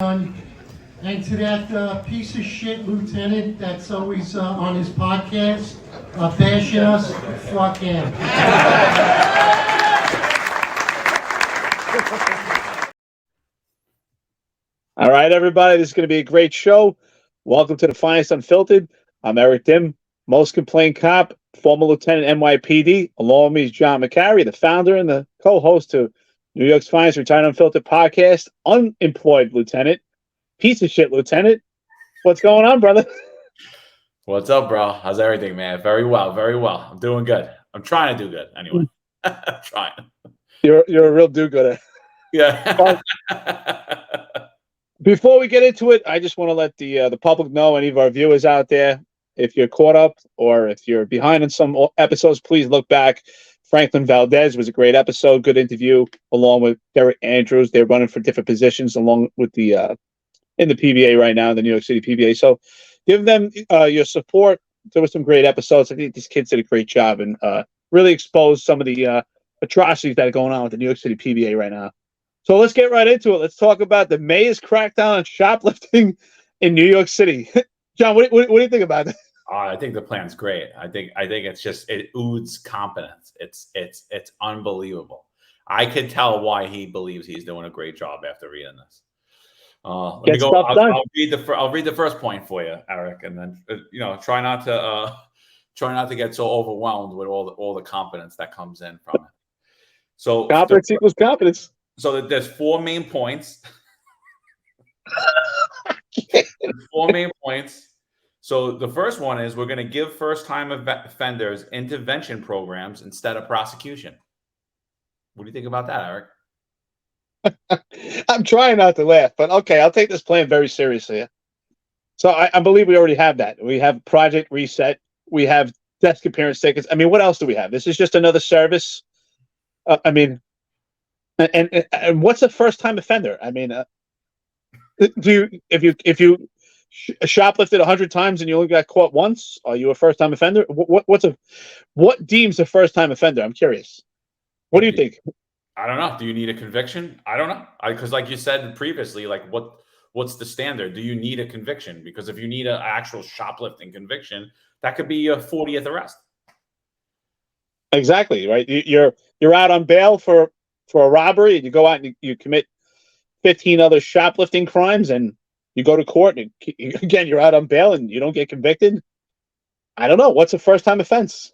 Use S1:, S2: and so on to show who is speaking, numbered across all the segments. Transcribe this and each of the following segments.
S1: And to that piece of shit lieutenant that's always on his podcast bashing us, fuck him.
S2: All right, everybody, this is going to be a great show. Welcome to the Finest Unfiltered. I'm Eric Dim, most complained cop, former lieutenant NYPD. Along with me is John McCary, the founder and the co-host to New York's Finest Retired Unfiltered podcast. Unemployed lieutenant, piece of shit lieutenant. What's going on, brother?
S3: What's up, bro? How's everything, man? Very well, very well. I'm doing good. I'm trying to do good anyway. Trying.
S2: You're a real do-gooder.
S3: Yeah.
S2: Before we get into it, I just want to let the public know, any of our viewers out there, if you're caught up or if you're behind in some episodes, please look back. Franklin Valdez was a great episode, good interview, along with Derek Andrews. They're running for different positions along with the in the PBA right now, the New York City PBA. So give them your support. There were some great episodes. I think these kids did a great job and really exposed some of the atrocities that are going on with the New York City PBA right now. So let's get right into it. Let's talk about the mayor's crackdown on shoplifting in New York City. John, what do you think about that?
S3: I think the plan's great. I think it's just, it oozes competence. It's unbelievable. I could tell why he believes he's doing a great job after reading this. Let me go. I'll read the first point for you, Eric, and then try not to get so overwhelmed with all the competence that comes in from it. So
S2: competence equals competence.
S3: So there's four main points. Four main points. So the first one is we're going to give first-time offenders intervention programs instead of prosecution. What do you think about that, Eric?
S2: I'm trying not to laugh, but okay, I'll take this plan very seriously. So I believe we already have that. We have Project Reset. We have desk appearance tickets. I mean, what else do we have? This is just another service. And what's a first-time offender? I mean, if you shoplifted 100 times and you only got caught once, are you a first-time offender? What deems a first-time offender? I'm curious. What do you think?
S3: I don't know. Do you need a conviction? I don't know. Because like you said previously, like what's the standard? Do you need a conviction? Because if you need an actual shoplifting conviction, that could be your 40th arrest.
S2: Exactly, right? You're out on bail for a robbery, and you go out and you commit 15 other shoplifting crimes, and you go to court, and again, you're out on bail, and you don't get convicted. I don't know. What's a first-time offense?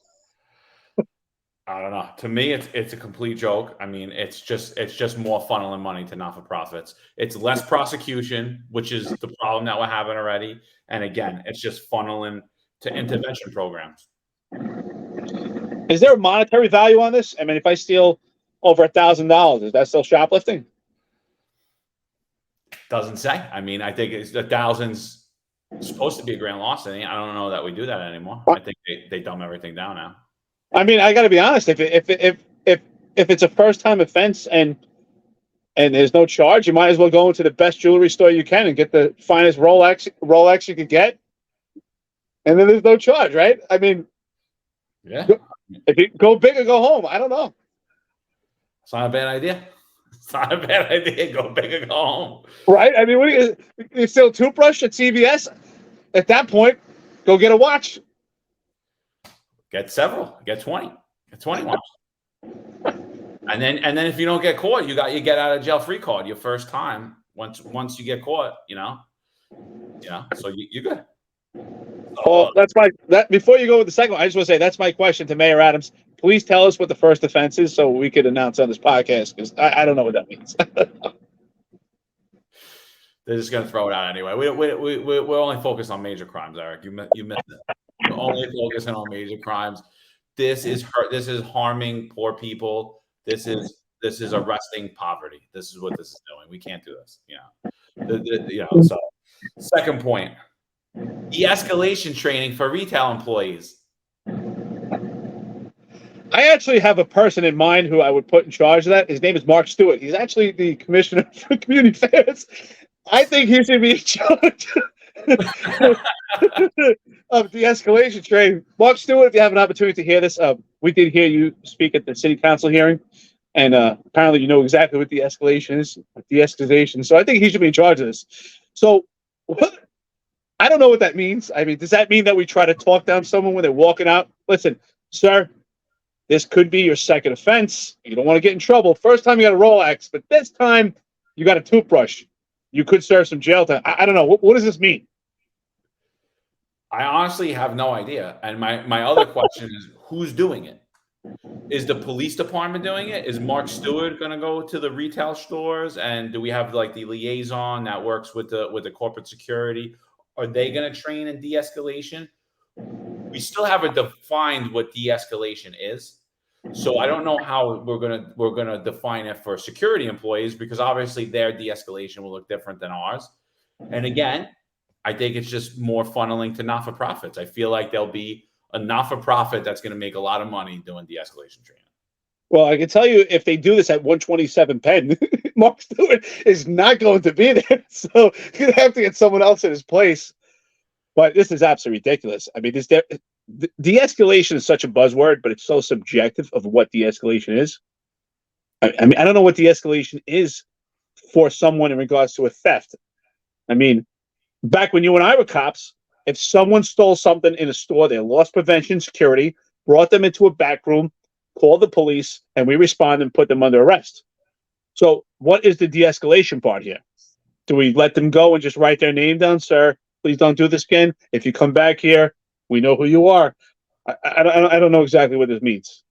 S3: I don't know. To me, it's a complete joke. I mean, it's just more funneling money to not-for-profits. It's less prosecution, which is the problem that we're having already. And again, it's just funneling to intervention programs.
S2: Is there a monetary value on this? I mean, if I steal over $1,000, is that still shoplifting?
S3: Doesn't say. I mean, I think it's the thousands supposed to be a grand larceny. I don't know that we do that anymore. I think they dumb everything down now.
S2: I mean, I got to be honest. If it's a first time offense and there's no charge, you might as well go into the best jewelry store you can and get the finest Rolex you could get, and then there's no charge, right? I mean,
S3: yeah.
S2: If you go big or go home, I don't know.
S3: It's not a bad idea. It's not a bad idea. Go big or go home.
S2: Right? I mean, what you steal a toothbrush at CVS? At that point, go get a watch.
S3: Get several. Get 20. Get 20 watches. And then if you don't get caught, you got your get out of jail free card your first time. Once you get caught, so you're good.
S2: Well, before you go with the second one, I just want to say that's my question to Mayor Adams. Please tell us what the first offense is so we could announce on this podcast, because I don't know what that means.
S3: They're just going to throw it out anyway. We're only focused on major crimes, Eric. You missed it. We're only focusing on major crimes. This is harming poor people. This is arresting poverty. This is what this is doing. We can't do this. So second point. De-escalation training for retail employees.
S2: I actually have a person in mind who I would put in charge of that. His name is Mark Stewart. He's actually the commissioner for community affairs. I think he should be in charge of de-escalation training. Mark Stewart, if you have an opportunity to hear this, we did hear you speak at the city council hearing, And apparently, you know exactly what de-escalation is. De-escalation. So I think he should be in charge of this. So I don't know what that means. I mean, does that mean that we try to talk down someone when they're walking out? Listen, sir, this could be your second offense. You don't want to get in trouble. First time you got a Rolex, but this time you got a toothbrush. You could serve some jail time. I don't know. What does this mean?
S3: I honestly have no idea. And my other question is, who's doing it? Is the police department doing it? Is Mark Stewart going to go to the retail stores? And do we have like the liaison that works with the corporate security? Are they going to train in de-escalation? We still haven't defined what de-escalation is. So I don't know how we're gonna define it for security employees, because obviously their de-escalation will look different than ours. And again, I think it's just more funneling to not-for-profits. I feel like there'll be a not-for-profit that's going to make a lot of money doing de-escalation training.
S2: Well, I can tell you, if they do this at 127 Penn, Mark Stewart is not going to be there. So you're going to have to get someone else in his place. But this is absolutely ridiculous. I mean, de-escalation is such a buzzword, but it's so subjective of what de-escalation is. I mean, I don't know what de-escalation is for someone in regards to a theft. I mean, back when you and I were cops, if someone stole something in a store, they lost prevention security, brought them into a back room, called the police, and we respond and put them under arrest. So what is the de-escalation part here? Do we let them go and just write their name down? Sir, please don't do this again. If you come back here, we know who you are. I don't know exactly what this means.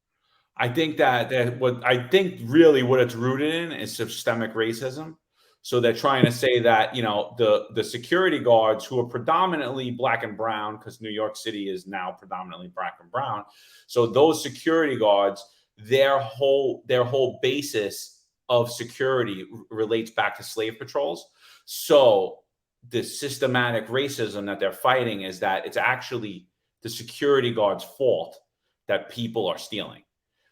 S3: I think that what it's rooted in is systemic racism. So they're trying to say that, you know, the security guards, who are predominantly black and brown, because New York City is now predominantly black and brown. So those security guards, their whole basis of security relates back to slave patrols. So the systematic racism that they're fighting is that it's actually the security guard's fault that people are stealing.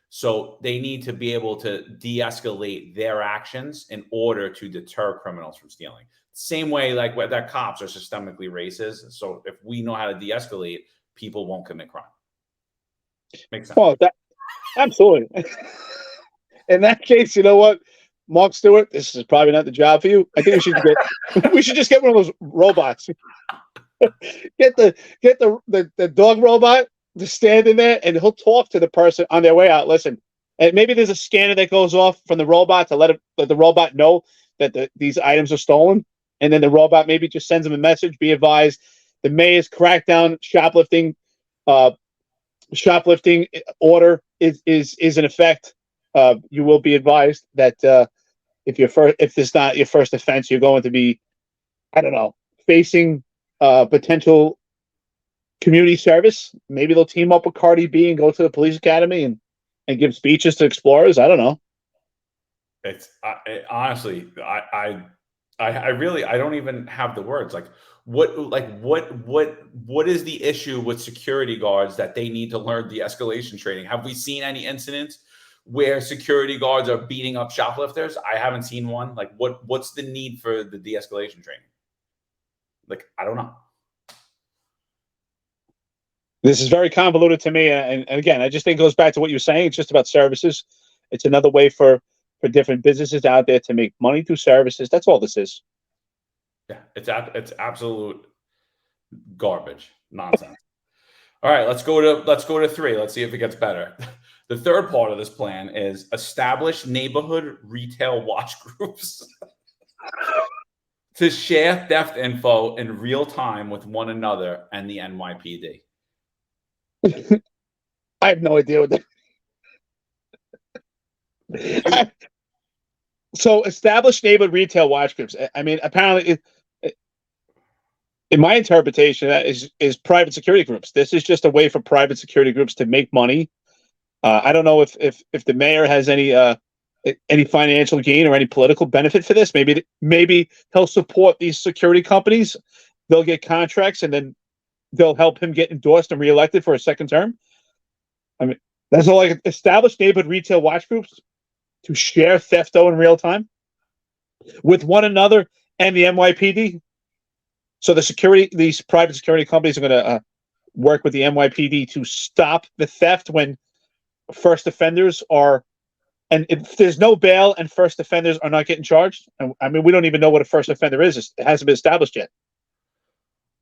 S3: So they need to be able to de-escalate their actions in order to deter criminals from stealing. Same way like that cops are systemically racist. So if we know how to de-escalate, people won't commit crime. Makes sense.
S2: Well, absolutely. In that case, you know what, Mark Stewart, this is probably not the job for you. I think we should just get one of those robots. Get the dog robot to stand in there, and he'll talk to the person on their way out. Listen, and maybe there's a scanner that goes off from the robot to let the robot know that these items are stolen, and then the robot maybe just sends them a message: be advised, the mayor's crackdown shoplifting order is in effect. You will be advised that if this is not your first offense, you're going to be, I don't know, facing potential community service. Maybe they'll team up with Cardi B and go to the police academy and give speeches to explorers. I don't know.
S3: Honestly, I really don't even have the words. Like what is the issue with security guards that they need to learn de-escalation training? Have we seen any incidents where security guards are beating up shoplifters? I haven't seen one. Like what's the need for the de-escalation training? Like, I don't know.
S2: This is very convoluted to me, and again, I just think it goes back to what you were saying. It's just about services. It's another way for different businesses out there to make money through services. That's all this is.
S3: Yeah, it's absolute garbage, nonsense. All right, let's go to 3. Let's see if it gets better. The third part of this plan is establish neighborhood retail watch groups to share theft info in real time with one another and the NYPD.
S2: I have no idea what that. So, established neighborhood retail watch groups. I mean, apparently, in my interpretation, that is private security groups. This is just a way for private security groups to make money. I don't know if the mayor has any financial gain or any political benefit for this. Maybe he'll support these security companies. They'll get contracts, and then they'll help him get endorsed and reelected for a second term. I mean, that's all. Like, established neighborhood retail watch groups to share thefto in real time with one another and the NYPD. So these private security companies are going to work with the NYPD to stop the theft when first offenders are And if there's no bail and first offenders are not getting charged, and I mean, we don't even know what a first offender is. It hasn't been established yet.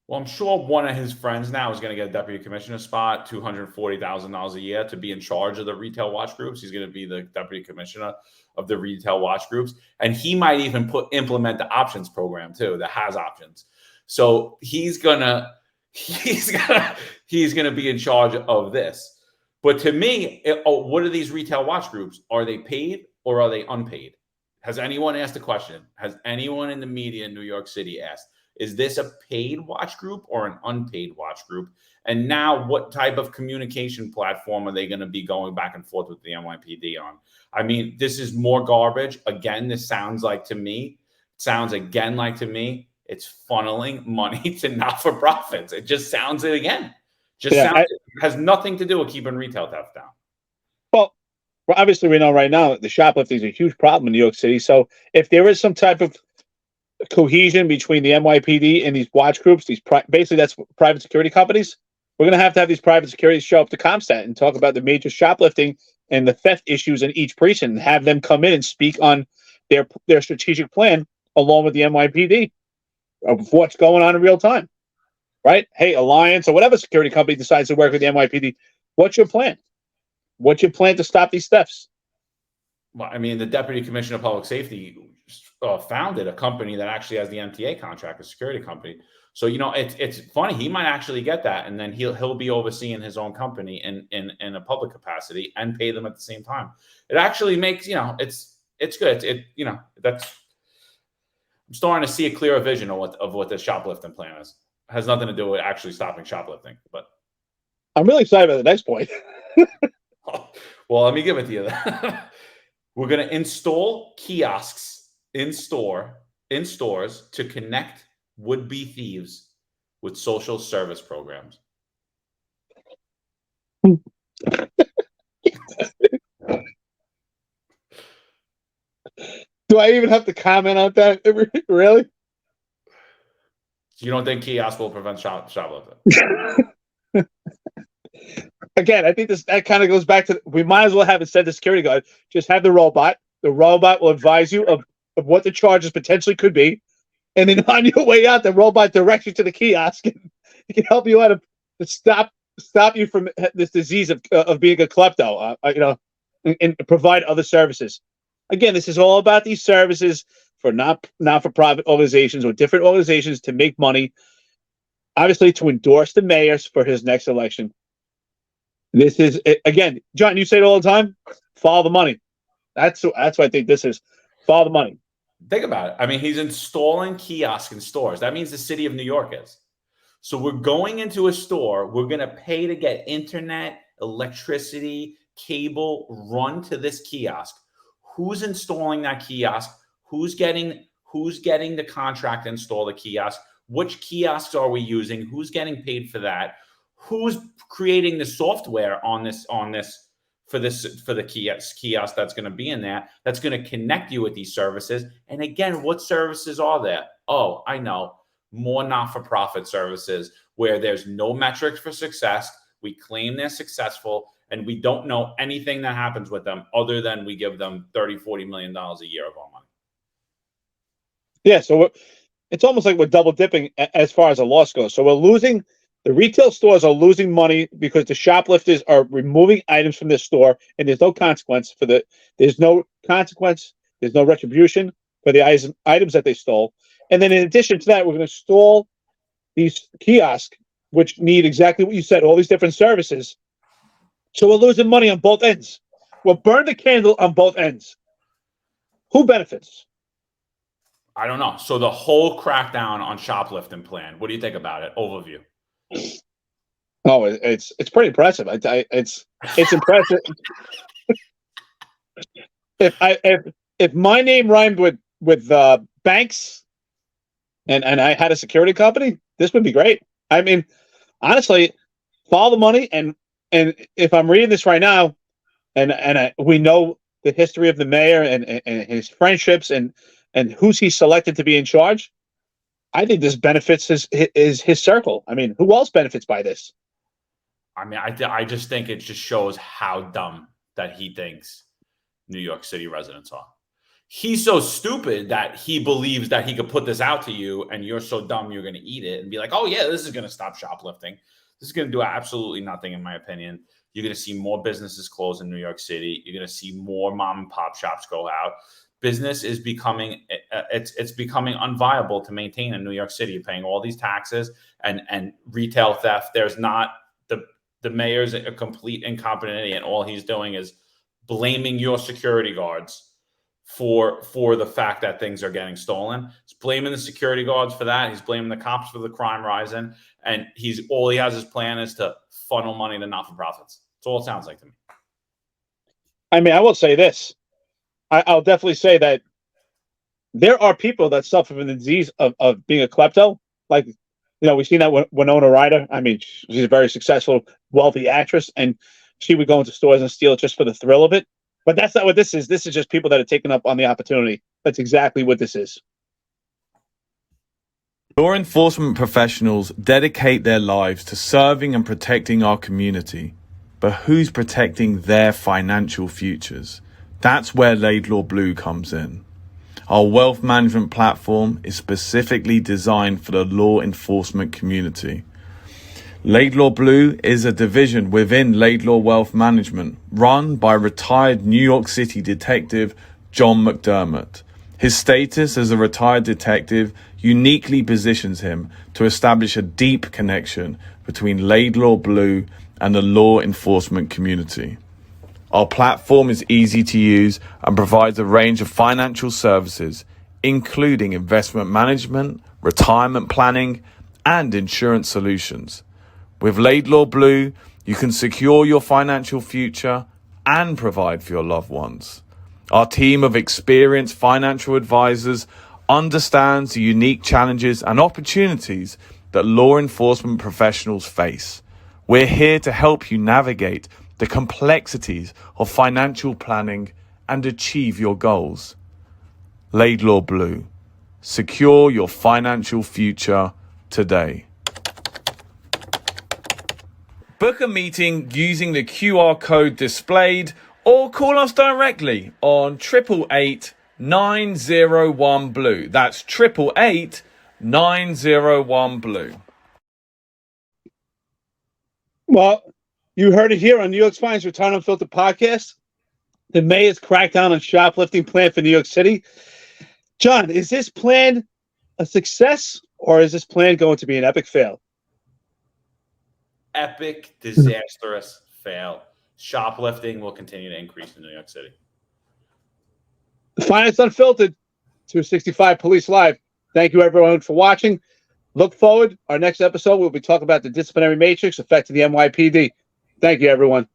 S3: Well, I'm sure one of his friends now is going to get a deputy commissioner spot, $240,000 a year to be in charge of the retail watch groups. He's going to be the deputy commissioner of the retail watch groups, and he might even implement the options program too that has options. So he's gonna be in charge of this. But to me, what are these retail watch groups? Are they paid or are they unpaid? Has anyone asked the question? Has anyone in the media in New York City asked? Is this a paid watch group or an unpaid watch group? And now what type of communication platform are they going to be going back and forth with the NYPD on? I mean, this is more garbage. Again, this sounds like to me, it's funneling money to not-for-profits. It just sounds it again. It has nothing to do with keeping retail theft down.
S2: Well, obviously we know right now that the shoplifting is a huge problem in New York City. So if there is some type of cohesion between the NYPD and these watch groups, basically that's private security companies, we're going to have these private securities show up to CompStat and talk about the major shoplifting and the theft issues in each precinct and have them come in and speak on their strategic plan along with the NYPD of what's going on in real time. Right? Hey, Alliance or whatever security company decides to work with the NYPD, what's your plan? What's your plan to stop these thefts?
S3: Well, I mean, the Deputy Commissioner of Public Safety founded a company that actually has the MTA contract, a security company. So, it's funny. He might actually get that, and then he'll be overseeing his own company in a public capacity and pay them at the same time. It actually makes, it's good. I'm starting to see a clearer vision of what the shoplifting plan is. It has nothing to do with actually stopping shoplifting, but
S2: I'm really excited about the next point.
S3: Well, let me give it to you. We're going to install kiosks in stores to connect would-be thieves with social service programs.
S2: Do I even have to comment on that? Really?
S3: You don't think kiosks will prevent shoplifting?
S2: Again, I think that kind of goes back to we might as well have it said the security guard. Just have the robot. The robot will advise you of what the charges potentially could be. And then on your way out, the robot directs you to the kiosk. And it can help you out to stop you from this disease of being a klepto, and provide other services. Again, this is all about these services for not-for-profit organizations or different organizations to make money, obviously to endorse the mayor for his next election. This is, again, John, you say it all the time, follow the money. That's what I think this is, follow the money.
S3: Think about it. I mean, he's installing kiosks in stores. That means the city of New York is. So we're going into a store. We're going to pay to get internet, electricity, cable run to this kiosk. Who's installing that kiosk? Who's getting the contract to install the kiosk? Which kiosks are we using? Who's getting paid for that? Who's creating the software on for the kiosk that's going to be in there, that's going to connect you with these services? And again, what services are there? Oh, I know, more not-for-profit services where there's no metrics for success. We claim they're successful, and we don't know anything that happens with them other than we give them $30-40 million a year of our money.
S2: Yeah, so it's almost like we're double dipping as far as a loss goes. So we're losing. The retail stores are losing money because the shoplifters are removing items from their store, and there's no consequence there's no retribution for the items that they stole. And then in addition to that, we're going to install these kiosks, which need exactly what you said, all these different services. So we're losing money on both ends. We'll burn the candle on both ends. Who benefits?
S3: I don't know. So the whole crackdown on shoplifting plan, what do you think about it? Overview.
S2: Oh, it's pretty impressive. It's impressive. If my name rhymed with banks, and I had a security company, this would be great. I mean, honestly, follow the money, and if I'm reading this right now, and we know the history of the mayor and his friendships and who's he selected to be in charge, I think this benefits his circle. I mean, who else benefits by this?
S3: I mean, I just think it just shows how dumb that he thinks New York City residents are. He's so stupid that he believes that he could put this out to you and you're so dumb you're going to eat it and be like, oh, yeah, this is going to stop shoplifting. This is going to do absolutely nothing, in my opinion. You're going to see more businesses close in New York City. You're going to see more mom and pop shops go out. Business is becoming it's becoming unviable to maintain in New York City. You're paying all these taxes and retail theft. There's not the mayor's a complete incompetent idiot. All he's doing is blaming your security guards for the fact that things are getting stolen. He's blaming the security guards for that. He's blaming the cops for the crime rising. And all he has his plan is to funnel money to not-for-profits. That's all it sounds like to me.
S2: I mean, I will say this. I'll definitely say that there are people that suffer from the disease of being a klepto. Like, we've seen that with Winona Ryder. I mean, she's a very successful, wealthy actress, and she would go into stores and steal just for the thrill of it. But that's not what this is. This is just people that are taking up on the opportunity. That's exactly what this is.
S4: Law enforcement professionals dedicate their lives to serving and protecting our community. But who's protecting their financial futures? That's where Laidlaw Blue comes in. Our wealth management platform is specifically designed for the law enforcement community. Laidlaw Blue is a division within Laidlaw Wealth Management, run by retired New York City detective John McDermott. His status as a retired detective uniquely positions him to establish a deep connection between Laidlaw Blue and the law enforcement community. Our platform is easy to use and provides a range of financial services, including investment management, retirement planning, and insurance solutions. With Laidlaw Blue, you can secure your financial future and provide for your loved ones. Our team of experienced financial advisors understands the unique challenges and opportunities that law enforcement professionals face. We're here to help you navigate the complexities of financial planning and achieve your goals. Laidlaw Blue. Secure your financial future today. Book a meeting using the QR code displayed or call us directly on 888-901-BLUE. That's 888-901-BLUE.
S2: Well, you heard it here on New York's Finest Return Unfiltered podcast. The mayor's crackdown on shoplifting plan for New York City. John, is this plan a success or is this plan going to be an epic fail?
S3: Epic, disastrous fail. Shoplifting will continue to increase in New York City.
S2: The Finest Unfiltered, 265 Police Live. Thank you, everyone, for watching. Look forward. Our next episode, we'll be talking about the disciplinary matrix affecting the NYPD. Thank you, everyone.